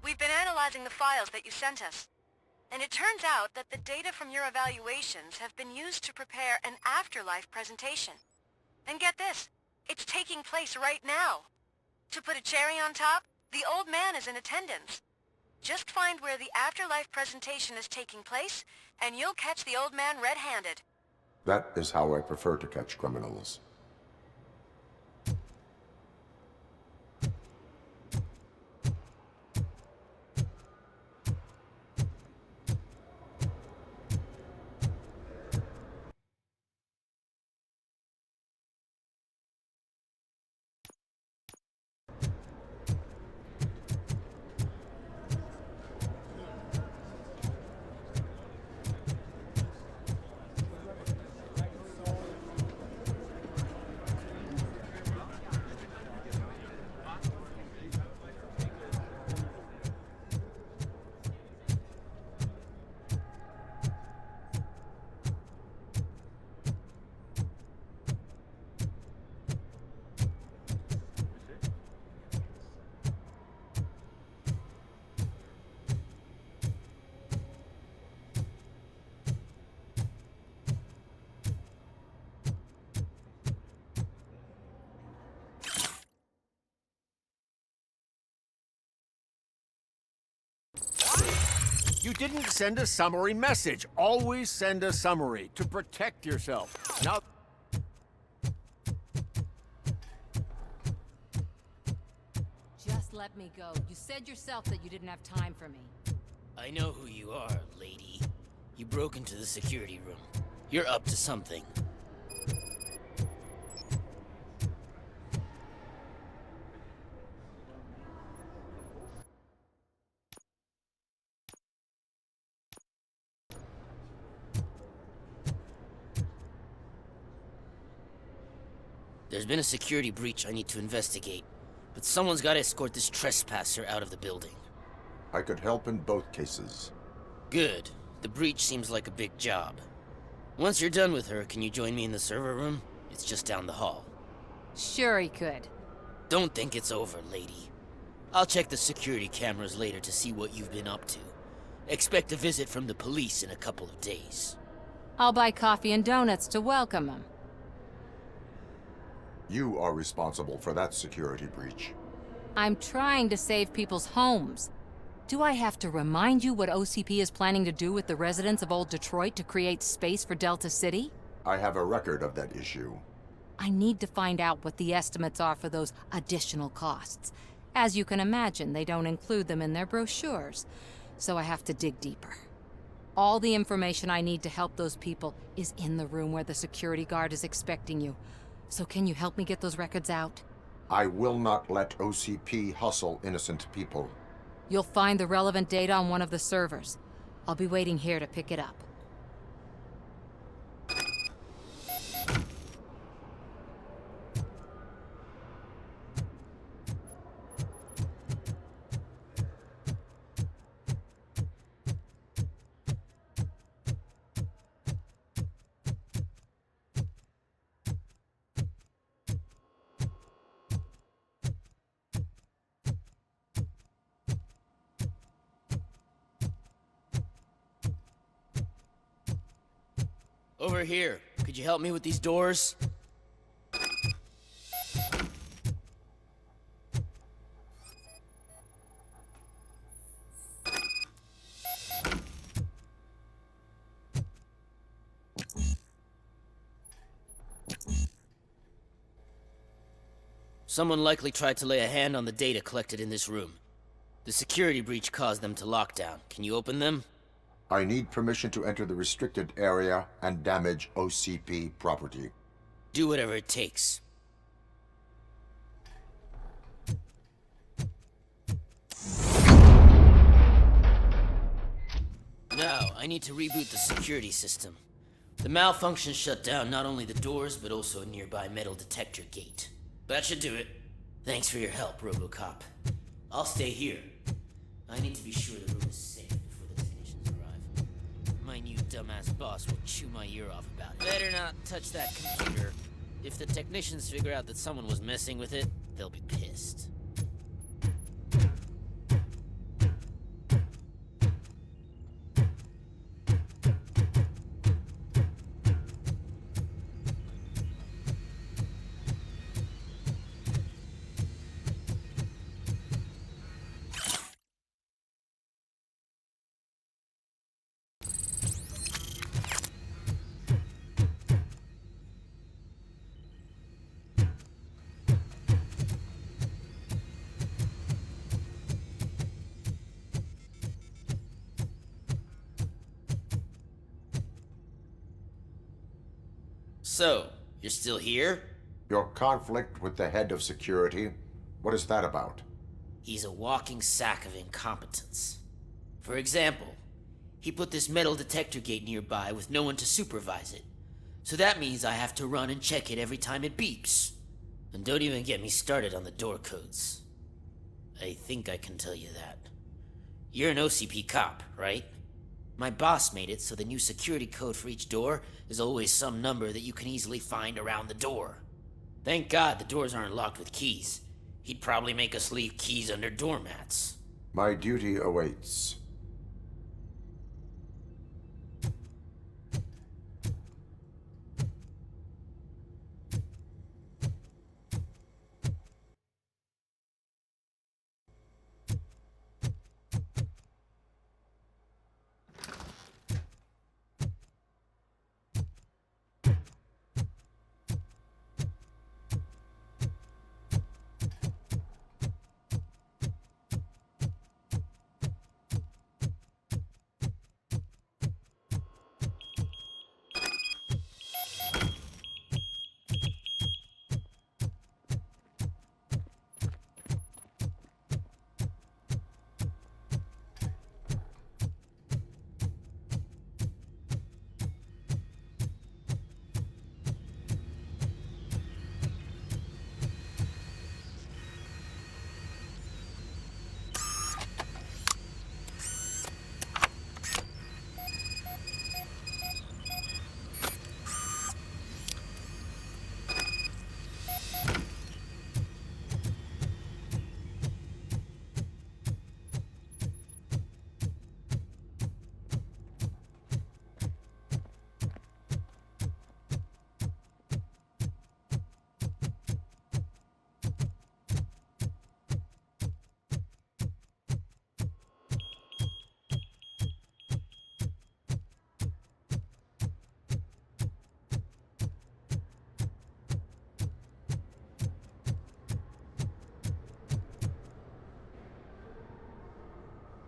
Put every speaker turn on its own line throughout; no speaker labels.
We've been analyzing the files that you sent us. And it turns out that the data from your evaluations have been used to prepare an afterlife presentation. And get this, it's taking place right now. To put a cherry on top, the old man is in attendance. Just find where the afterlife presentation is taking place, and you'll catch the old man red-handed.
That is how I prefer to catch criminals.
You didn't send a summary message. Always send a summary to protect yourself. Now...
Just let me go. You said yourself that you didn't have time for me.
I know who you are, lady. You broke into the security room. You're up to something. There's been a security breach I need to investigate, but someone's got to escort this trespasser out of the building.
I could help in both cases.
Good. The breach seems like a big job. Once you're done with her, can you join me in the server room? It's just down the hall.
Sure he could.
Don't think it's over, lady. I'll check the security cameras later to see what you've been up to. Expect a visit from the police in a couple of days.
I'll buy coffee and donuts to welcome him.
You are responsible for that security breach.
I'm trying to save people's homes. Do I have to remind you what OCP is planning to do with the residents of Old Detroit to create space for Delta City?
I have a record of that issue.
I need to find out what the estimates are for those additional costs. As you can imagine, they don't include them in their brochures, so I have to dig deeper. All the information I need to help those people is in the room where the security guard is expecting you. So can you help me get those records out?
I will not let OCP hustle innocent people.
You'll find the relevant data on one of the servers. I'll be waiting here to pick it up.
Over here. Could you help me with these doors? Someone likely tried to lay a hand on the data collected in this room. The security breach caused them to lock down. Can you open them?
I need permission to enter the restricted area and damage OCP property.
Do whatever it takes. Now, I need to reboot the security system. The malfunction shut down not only the doors, but also a nearby metal detector gate. That should do it. Thanks for your help, RoboCop. I'll stay here. I need to be sure the room is safe before the technicians arrive. My new dumbass boss will chew my ear off about it. Better not touch that computer. If the technicians figure out that someone was messing with it, they'll be pissed. So, you're still here?
Your conflict with the head of security, what is that about?
He's a walking sack of incompetence. For example, he put this metal detector gate nearby with no one to supervise it. So that means I have to run and check it every time it beeps. And don't even get me started on the door codes. I think I can tell you that. You're an OCP cop, right? My boss made it so the new security code for each door is always some number that you can easily find around the door. Thank God the doors aren't locked with keys. He'd probably make us leave keys under doormats.
My duty awaits.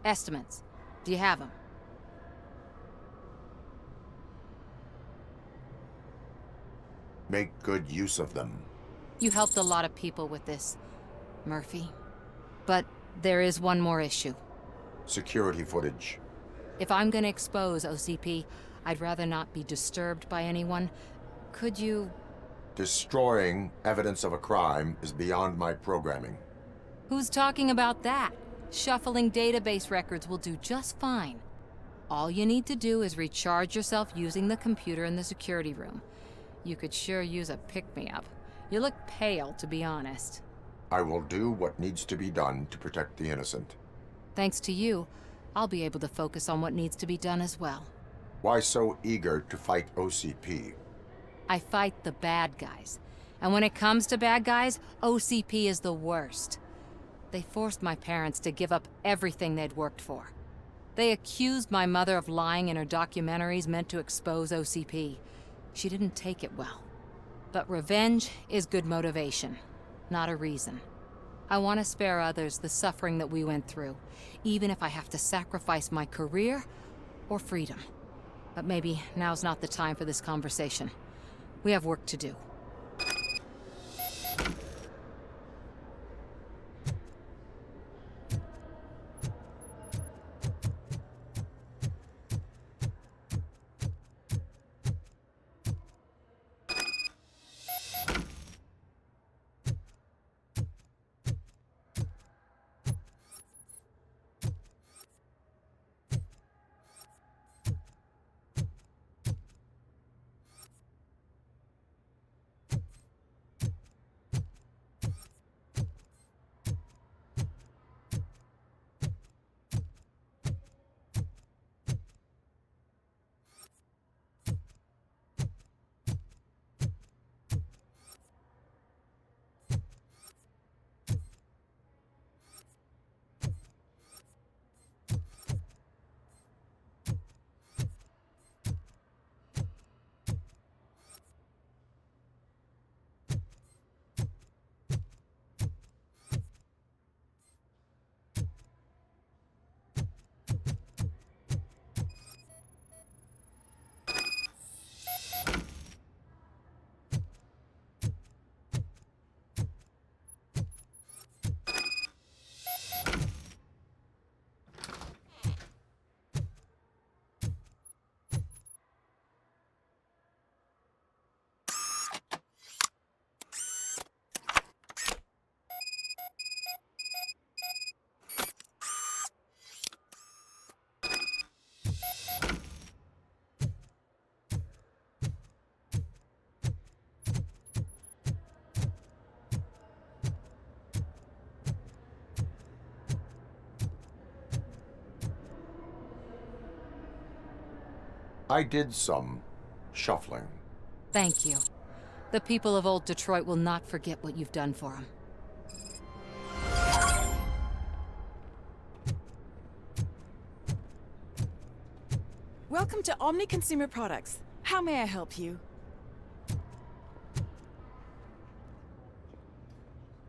Estimates. Do you have them?
Make good use of them.
You helped a lot of people with this, Murphy. But there is one more issue.
Security footage.
If I'm gonna expose OCP, I'd rather not be disturbed by anyone. Could you...
Destroying evidence of a crime is beyond my programming.
Who's talking about that? Shuffling database records will do just fine. All you need to do is recharge yourself using the computer in the security room. You could sure use a pick-me-up. You look pale, to be honest.
I will do what needs to be done to protect the innocent.
Thanks to you, I'll be able to focus on what needs to be done as well.
Why so eager to fight OCP?
I fight the bad guys. And when it comes to bad guys, OCP is the worst. They forced my parents to give up everything they'd worked for. They accused my mother of lying in her documentaries meant to expose OCP. She didn't take it well. But revenge is good motivation, not a reason. I want to spare others the suffering that we went through, even if I have to sacrifice my career or freedom. But maybe now's not the time for this conversation. We have work to do.
I did some shuffling.
Thank you. The people of old Detroit will not forget what you've done for them.
Welcome to Omni Consumer Products. How may I help you?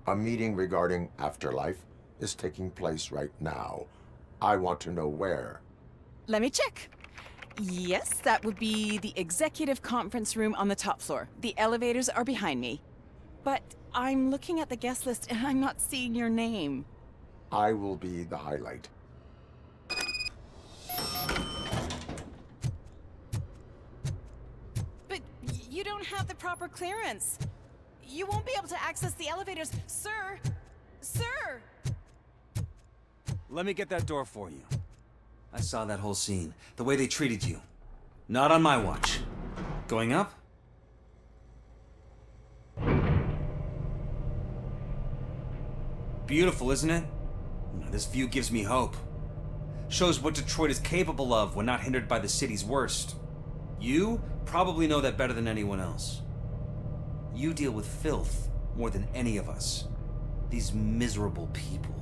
A meeting regarding afterlife is taking place right now. I want to know where.
Let me check. Yes, that would be the executive conference room on the top floor. The elevators are behind me. But I'm looking at the guest list and I'm not seeing your name.
I will be the highlight.
But you don't have the proper clearance. You won't be able to access the elevators, sir! Sir!
Let me get that door for you. I saw that whole scene. The way they treated you. Not on my watch. Going up? Beautiful, isn't it? This view gives me hope. Shows what Detroit is capable of when not hindered by the city's worst. You probably know that better than anyone else. You deal with filth more than any of us. These miserable people,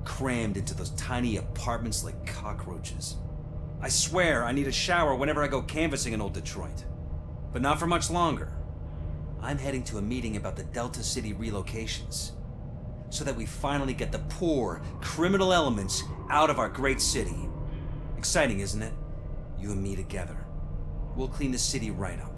crammed into those tiny apartments like cockroaches. I swear I need a shower whenever I go canvassing in old Detroit. But not for much longer. I'm heading to a meeting about the Delta City relocations, so that we finally get the poor, criminal elements out of our great city. Exciting, isn't it? You and me together. We'll clean the city right up.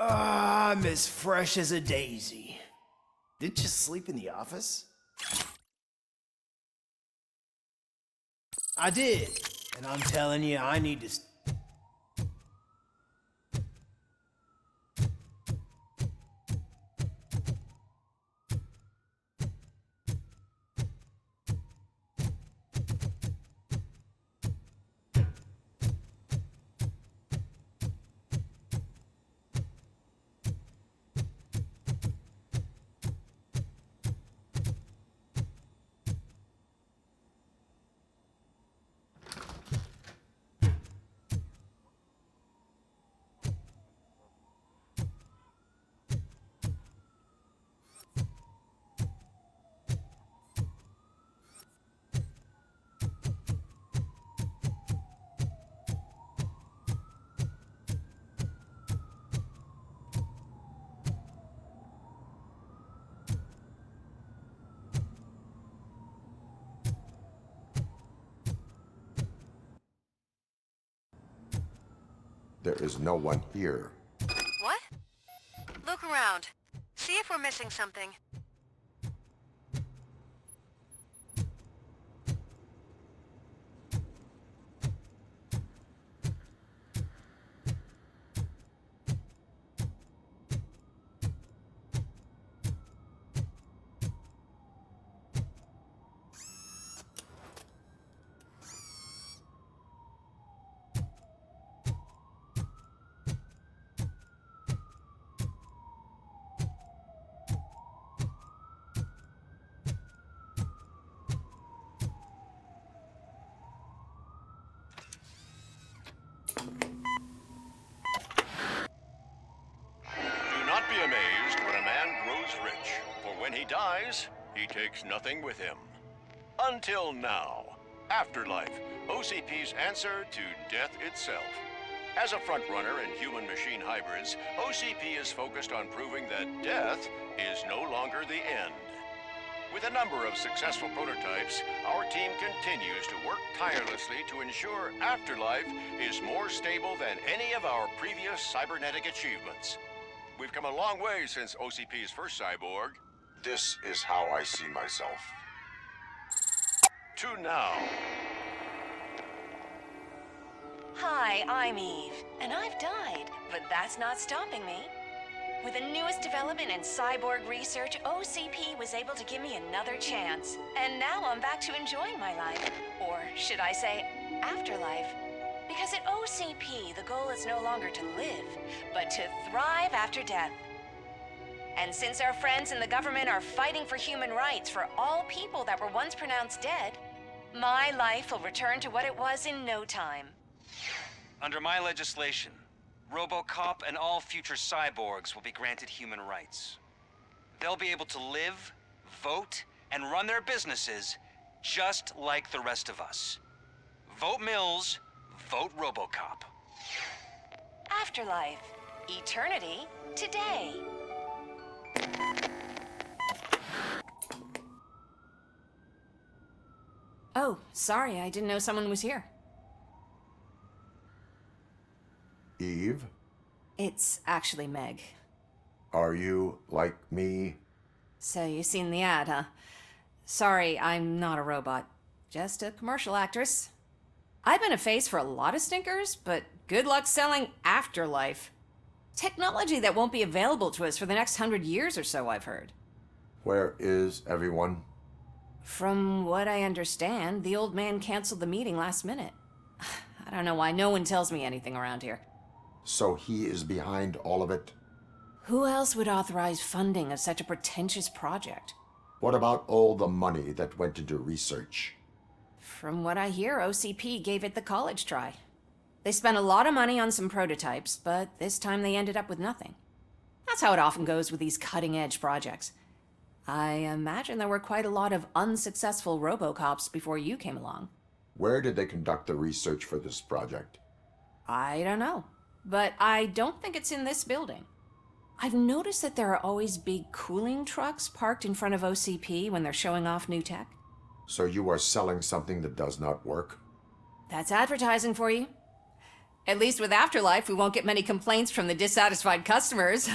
I'm as fresh as a daisy. Didn't you sleep in the office? I did, and I'm telling you, I need to...
There is no one here.
What? Look around. See if we're missing something.
Be amazed when a man grows rich, for when he dies, he takes nothing with him. Until now. Afterlife, OCP's answer to death itself. As a frontrunner in human-machine hybrids, OCP is focused on proving that death is no longer the end. With a number of successful prototypes, our team continues to work tirelessly to ensure Afterlife is more stable than any of our previous cybernetic achievements. We've come a long way since OCP's first cyborg.
This is how I see myself.
To now.
Hi, I'm Eve, and I've died, but that's not stopping me. With the newest development in cyborg research, OCP was able to give me another chance. And now I'm back to enjoying my life. Or should I say, afterlife. Because at OCP, the goal is no longer to live, but to thrive after death. And since our friends in the government are fighting for human rights for all people that were once pronounced dead, my life will return to what it was in no time.
Under my legislation, RoboCop and all future cyborgs will be granted human rights. They'll be able to live, vote, and run their businesses just like the rest of us. Vote Mills, vote RoboCop.
Afterlife. Eternity. Today. Oh, sorry, I didn't know someone was here.
Eve,
It's actually Meg.
are you like me?
So you seen the ad, huh? Sorry, I'm not a robot. Just a commercial actress. I've been a face for a lot of stinkers, but good luck selling Afterlife. Technology that won't be available to us for the next 100 years or so, I've heard.
Where is everyone?
From what I understand, the old man canceled the meeting last minute. I don't know why no one tells me anything around here.
So he is behind all of it?
Who else would authorize funding of such a pretentious project?
What about all the money that went into research?
From what I hear, OCP gave it the college try. They spent a lot of money on some prototypes, but this time they ended up with nothing. That's how it often goes with these cutting-edge projects. I imagine there were quite a lot of unsuccessful RoboCops before you came along.
Where did they conduct the research for this project?
I don't know, but I don't think it's in this building. I've noticed that there are always big cooling trucks parked in front of OCP when they're showing off new tech.
So you are selling something that does not work?
That's advertising for you. At least with Afterlife, we won't get many complaints from the dissatisfied customers.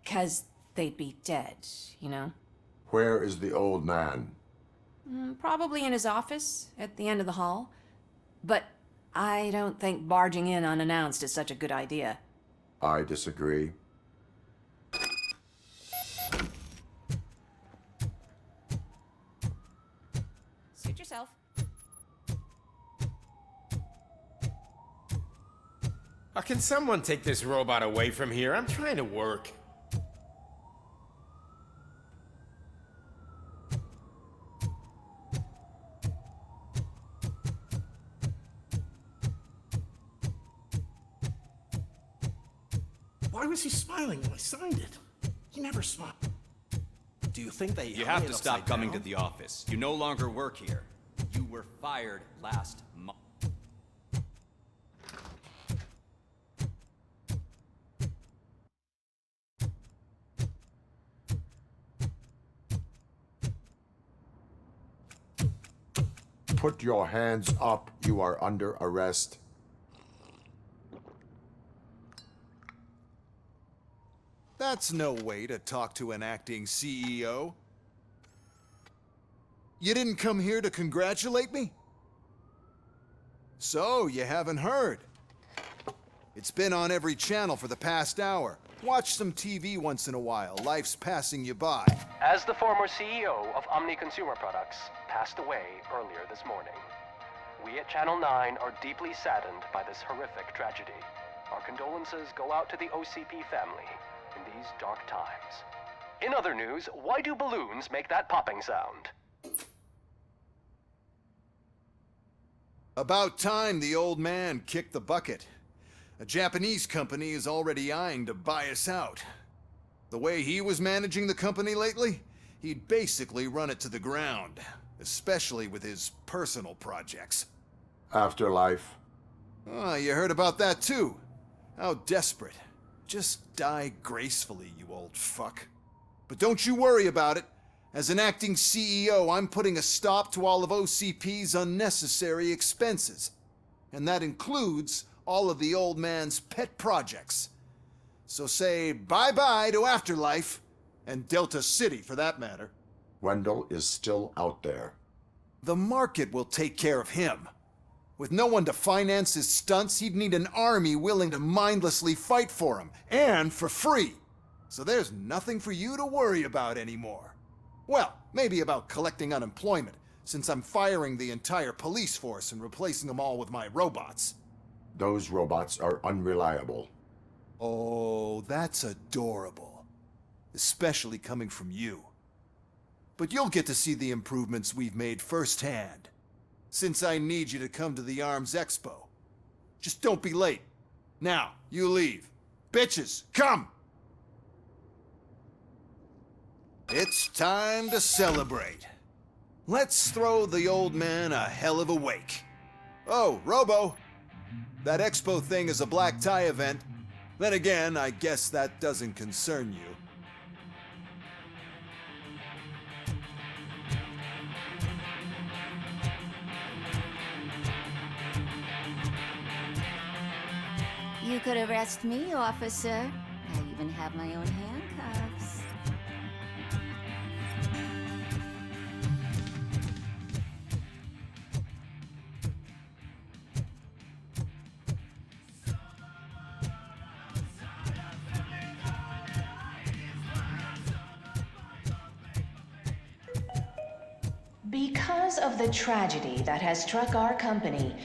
'Cause they'd be dead, you know?
Where is the old man?
Probably in his office, at the end of the hall. But I don't think barging in unannounced is such a good idea.
I disagree.
Suit yourself.
Can someone take this robot away from here? I'm trying to work.
Why was he smiling when I signed it? He never smiled. Do you think they
You
hung
have
it
to stop
upside
coming
down?
to the office. You no longer work here. You were fired last month.
Put your hands up. You are under arrest.
That's no way to talk to an acting CEO. You didn't come here to congratulate me? So, you haven't heard. It's been on every channel for the past hour. Watch some TV once in a while. Life's passing you by.
As the former CEO of Omni Consumer Products passed away earlier this morning, we at Channel 9 are deeply saddened by this horrific tragedy. Our condolences go out to the OCP family in these dark times. In other news, why do balloons make that popping sound?
About time the old man kicked the bucket. A Japanese company is already eyeing to buy us out. The way he was managing the company lately, he'd basically run it to the ground, especially with his personal projects.
Afterlife.
Oh, you heard about that too. How desperate. Just die gracefully, you old fuck. But don't you worry about it. As an acting CEO, I'm putting a stop to all of OCP's unnecessary expenses. And that includes all of the old man's pet projects. So say bye-bye to Afterlife, and Delta City for that matter.
Wendell is still out there.
The market will take care of him. With no one to finance his stunts, he'd need an army willing to mindlessly fight for him, and for free. So there's nothing for you to worry about anymore. Well, maybe about collecting unemployment, since I'm firing the entire police force and replacing them all with my robots.
Those robots are unreliable.
Oh, that's adorable. Especially coming from you. But you'll get to see the improvements we've made firsthand. Since I need you to come to the Arms Expo. Just don't be late. Now, you leave. Bitches, come! It's time to celebrate. Let's throw the old man a hell of a wake. Oh, Robo! That expo thing is a black tie event. Then again, I guess that doesn't concern you.
You could arrest me, officer. I even have my own handcuffs.
Because of the tragedy that has struck our company,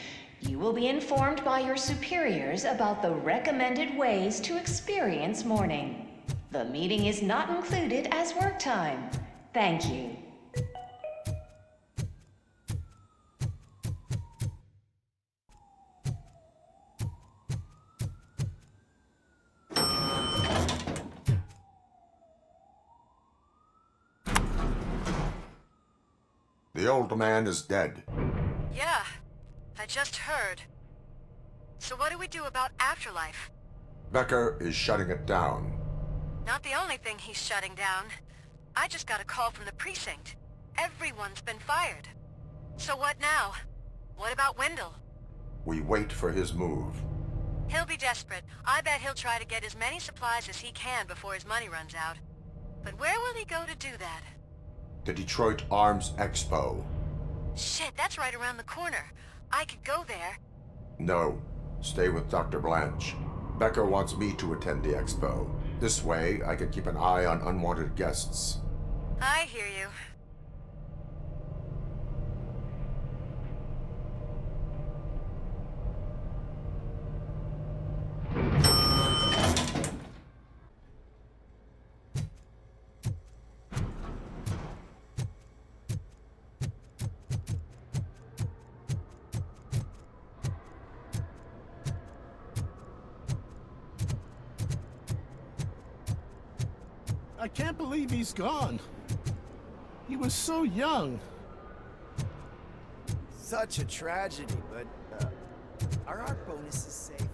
you will be informed by your superiors about the recommended ways to experience mourning. The meeting is not included as work time. Thank you.
The old man is dead.
Yeah, I just heard. So what do we do about Afterlife?
Becker is shutting it down.
Not the only thing he's shutting down. I just got a call from the precinct. Everyone's been fired. So what now? What about Wendell?
We wait for his move.
He'll be desperate. I bet he'll try to get as many supplies as he can before his money runs out. But where will he go to do that?
The Detroit Arms Expo.
Shit, that's right around the corner. I could go there.
No. Stay with Dr. Blanche. Becker wants me to attend the expo. This way, I can keep an eye on unwanted guests.
I hear you.
I can't believe he's gone. He was so young.
Such a tragedy, but our art bonus is safe.